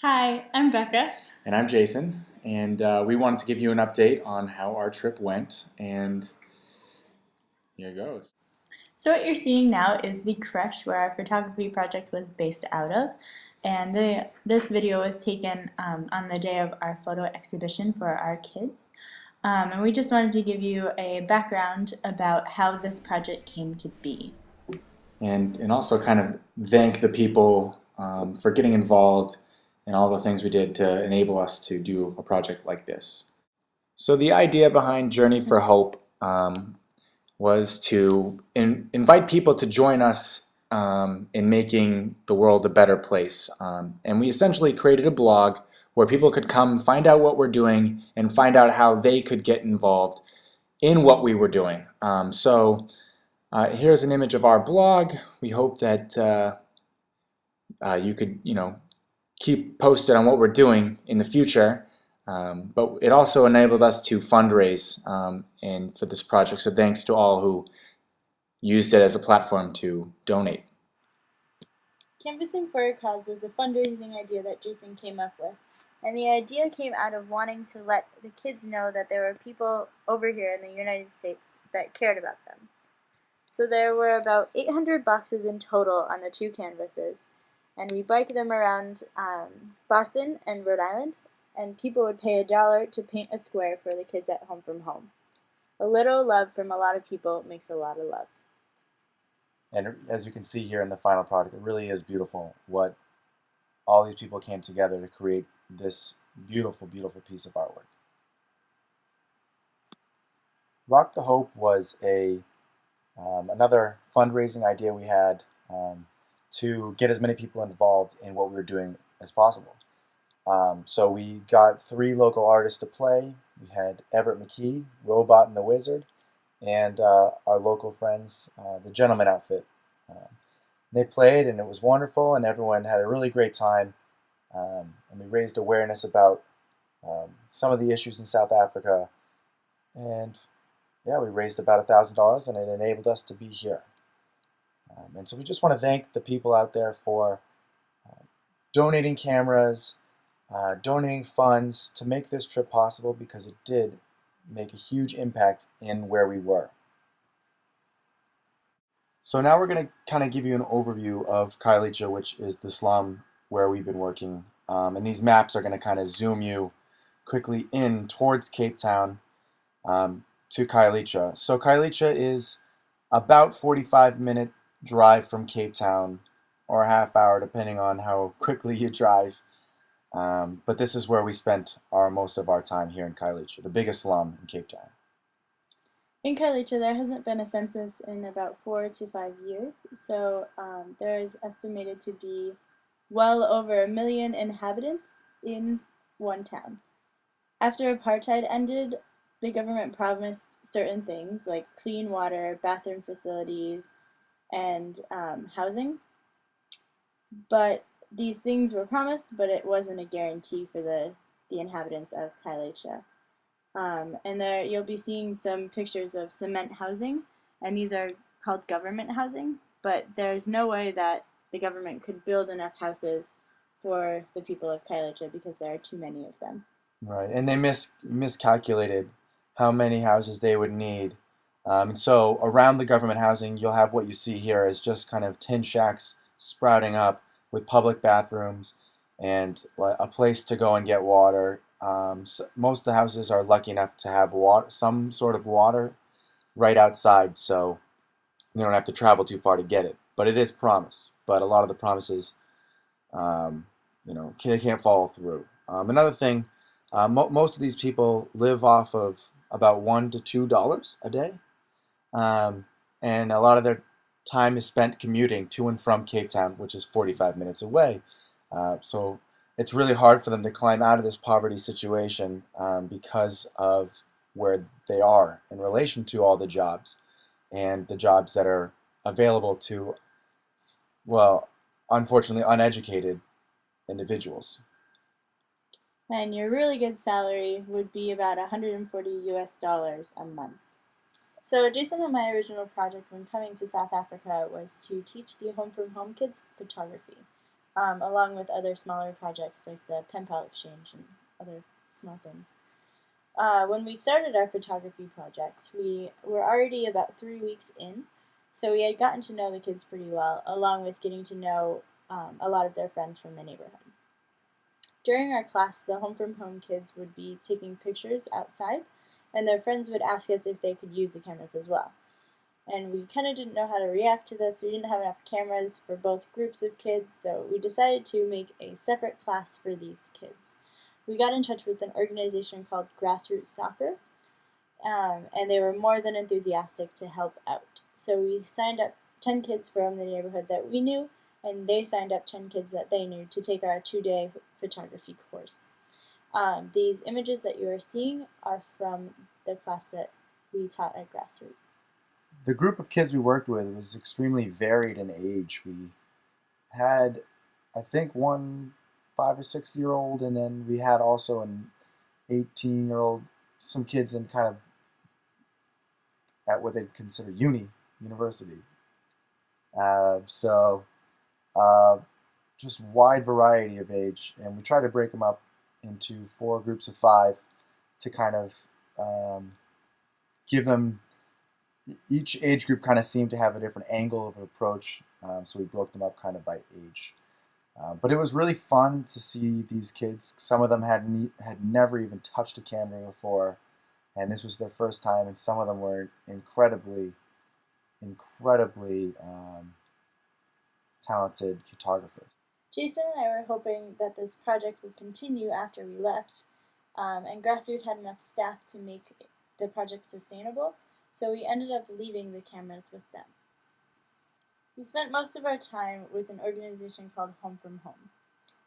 Hi, I'm Becca. And I'm Jason, and we wanted to give you an update on how our trip went, and here goes. So, what you're seeing now is the creche where our photography project was based out of. And this video was taken on the day of our photo exhibition for our kids. And we just wanted to give you a background about how this project came to be. And also kind of thank the people for getting involved and all the things we did to enable us to do a project like this. So the idea behind Journey for Hope was to invite people to join us in making the world a better place. And we essentially created a blog where people could come find out what we're doing and find out how they could get involved in what we were doing. Here's an image of our blog. We hope that you could, keep posted on what we're doing in the future. But it also enabled us to fundraise and for this project. So thanks to all who used it as a platform to donate. Canvassing for a Cause was a fundraising idea that Jason came up with, and the idea came out of wanting to let the kids know that there were people over here in the United States that cared about them. So there were about 800 boxes in total on the two canvases, and we biked them around Boston and Rhode Island, and people would pay $1 to paint a square for the kids at home from home. A little love from a lot of people makes a lot of love. And as you can see here in the final product, it really is beautiful what all these people came together to create this beautiful, beautiful piece of artwork. Rock the Hope was another fundraising idea we had to get as many people involved in what we were doing as possible. So we got 3 local artists to play. We had Everett McKee, Robot and the Wizard, and our local friends, the Gentleman Outfit. They played and it was wonderful, and everyone had a really great time. And we raised awareness about some of the issues in South Africa. And yeah, we raised about $1,000, and it enabled us to be here. And so we just want to thank the people out there for donating cameras, donating funds to make this trip possible, because it did make a huge impact in where we were. So now we're going to kind of give you an overview of Khayelitsha, which is the slum where we've been working. And these maps are going to kind of zoom you quickly in towards Cape Town to Khayelitsha. So Khayelitsha is about 45-minute drive from Cape Town, or a half hour depending on how quickly you drive. But this is where we spent most of our time here in Khayelitsha, the biggest slum in Cape Town. In Khayelitsha, there hasn't been a census in about 4 to 5 years, so there is estimated to be well over 1 million inhabitants in one town. After apartheid ended, the government promised certain things like clean water, bathroom facilities, and housing, but these things were promised, but it wasn't a guarantee for the inhabitants of Khayelitsha. And there you'll be seeing some pictures of cement housing, and these are called government housing, but there's no way that the government could build enough houses for the people of Khayelitsha because there are too many of them. Right, and they miscalculated how many houses they would need. And so around the government housing, you'll have what you see here as just kind of tin shacks sprouting up with public bathrooms and a place to go and get water. Most of the houses are lucky enough to have water, some sort of water right outside, so they don't have to travel too far to get it. But it is promised. But a lot of the promises, um, they can't follow through. Another thing, most of these people live off of about $1 to $2 a day, um, and a lot of their time is spent commuting to and from Cape Town, which is 45 minutes away. So it's really hard for them to climb out of this poverty situation because of where they are in relation to all the jobs and the jobs that are available to, well, unfortunately, uneducated individuals. And your really good salary would be about 140 US dollars a month. So Jason and my original project when coming to South Africa was to teach the Home from Home kids photography. along with other smaller projects like the pen pal exchange and other small things. When we started our photography project, we were already about 3 weeks in, so we had gotten to know the kids pretty well, along with getting to know a lot of their friends from the neighborhood. During our class, the Home from Home kids would be taking pictures outside, and their friends would ask us if they could use the cameras as well. And we kind of didn't know how to react to this. We didn't have enough cameras for both groups of kids, so we decided to make a separate class for these kids. We got in touch with an organization called Grassroots Soccer, and they were more than enthusiastic to help out. So we signed up 10 kids from the neighborhood that we knew, and they signed up 10 kids that they knew to take our 2-day photography course. These images that you are seeing are from the class that we taught at Grassroots. The group of kids we worked with was extremely varied in age. We had, I think, one 5 or 6 year old, and then we had also an 18-year-old, some kids in kind of at what they'd consider university. So just wide variety of age, and we try to break them up into 4 groups of 5 to kind of give them, each age group kind of seemed to have a different angle of approach, so we broke them up kind of by age. But it was really fun to see these kids. Some of them had never even touched a camera before, and this was their first time, and some of them were incredibly talented photographers. Jason and I were hoping that this project would continue after we left, and Grassroots had enough staff to make the project sustainable, so we ended up leaving the cameras with them. We spent most of our time with an organization called Home from Home.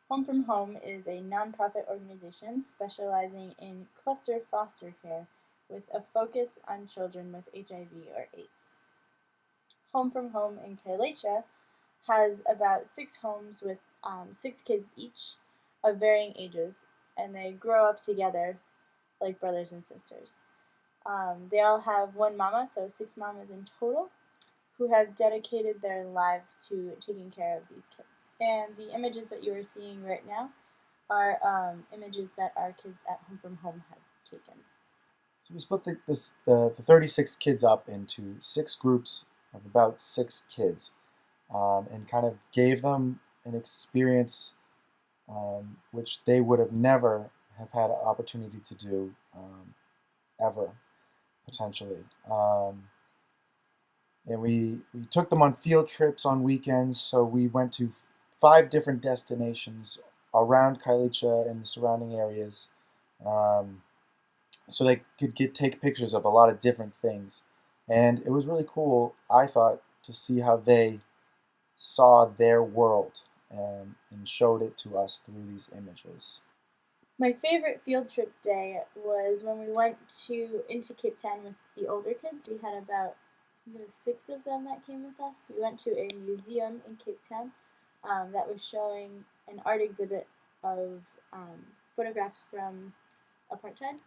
Home from Home is a nonprofit organization specializing in cluster foster care with a focus on children with HIV or AIDS. Home from Home in Khayelitsha has about 6 homes with 6 kids each of varying ages, and they grow up together like brothers and sisters. They all have one mama, so 6 mamas in total, who have dedicated their lives to taking care of these kids. And the images that you are seeing right now are images that our kids at Home from Home have taken. So we split the 36 kids up into 6 groups of about 6 kids, and kind of gave them an experience which they would have never have had an opportunity to do ever, potentially. And we took them on field trips on weekends, so we went to 5 different destinations around Khayelitsha and the surrounding areas, so they could take pictures of a lot of different things. And it was really cool, I thought, to see how they saw their world and showed it to us through these images. My favorite field trip day was when we went into Cape Town with the older kids. We had about 6 of them that came with us. We went to a museum in Cape Town that was showing an art exhibit of photographs from apartheid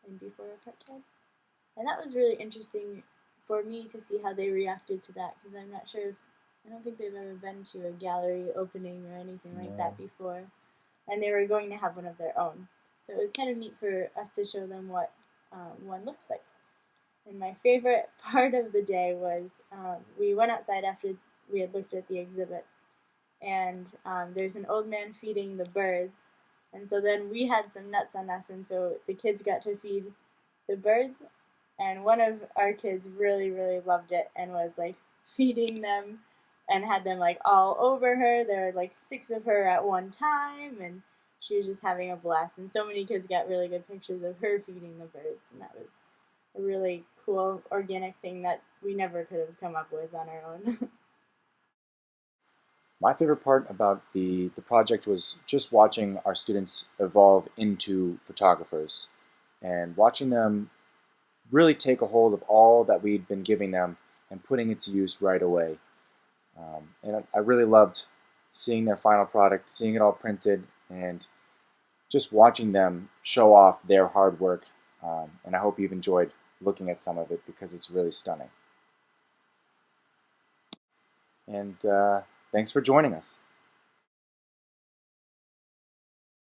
and before apartheid. And that was really interesting for me to see how they reacted to that, because I'm not sure I don't think they've ever been to a gallery opening or anything like that before. And they were going to have one of their own. So it was kind of neat for us to show them what one looks like. And my favorite part of the day was we went outside after we had looked at the exhibit, and there's an old man feeding the birds. And so then we had some nuts on us, and so the kids got to feed the birds. And one of our kids really, really loved it and was like feeding them and had them like all over her. There were like 6 of her at one time, and she was just having a blast. And so many kids got really good pictures of her feeding the birds, and that was a really cool organic thing that we never could have come up with on our own. My favorite part about the project was just watching our students evolve into photographers and watching them really take a hold of all that we'd been giving them and putting it to use right away. And I really loved seeing their final product, seeing it all printed, and just watching them show off their hard work. And I hope you've enjoyed looking at some of it because it's really stunning. And thanks for joining us.